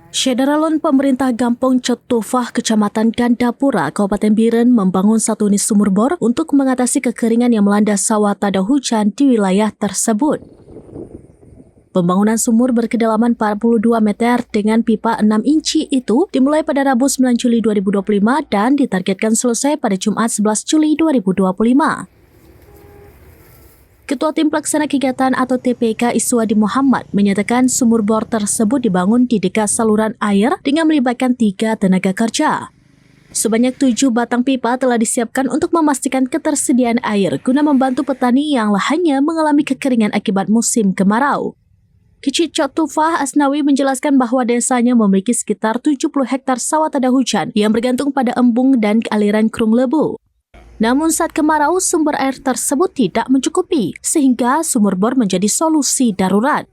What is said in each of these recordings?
Syederalun pemerintah Gampong Cotufah, Kecamatan Gandapura, Kabupaten Biren membangun satu unit sumur bor untuk mengatasi kekeringan yang melanda sawah tak ada hujan di wilayah tersebut. Pembangunan sumur berkedalaman 42 meter dengan pipa 6 inci itu dimulai pada Rabu 9 Juli 2025 dan ditargetkan selesai pada Jumat 11 Juli 2025. Ketua Tim Pelaksana Kegiatan atau TPK Iswadi Muhammad menyatakan sumur bor tersebut dibangun di dekat saluran air dengan melibatkan 3 tenaga kerja. Sebanyak 7 batang pipa telah disiapkan untuk memastikan ketersediaan air guna membantu petani yang lahannya mengalami kekeringan akibat musim kemarau. Kecil Cotufah Asnawi menjelaskan bahawa desanya memiliki sekitar 70 hektar sawah tak ada hujan yang bergantung pada embung dan aliran Krung Lebu. Namun saat kemarau, sumber air tersebut tidak mencukupi, sehingga sumur bor menjadi solusi darurat.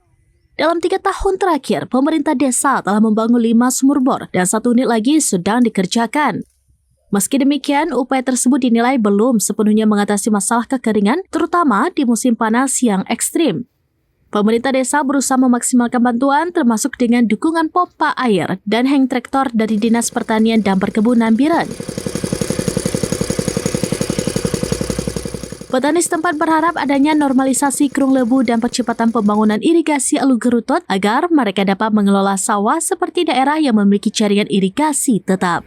Dalam 3 tahun terakhir, pemerintah desa telah membangun 5 sumur bor dan 1 unit lagi sedang dikerjakan. Meski demikian, upaya tersebut dinilai belum sepenuhnya mengatasi masalah kekeringan, terutama di musim panas yang ekstrim. Pemerintah desa berusaha memaksimalkan bantuan termasuk dengan dukungan pompa air dan hang traktor dari Dinas Pertanian dan Perkebunan Biren. Petani setempat berharap adanya normalisasi Krung Lebu dan percepatan pembangunan irigasi Alu Gerutot agar mereka dapat mengelola sawah seperti daerah yang memiliki jaringan irigasi tetap.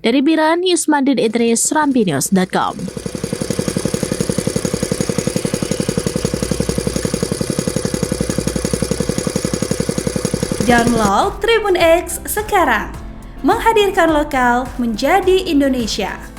Dari Biren, Yusmandin Idris, Rambinews.com. Download Tribun X sekarang, menghadirkan lokal menjadi Indonesia.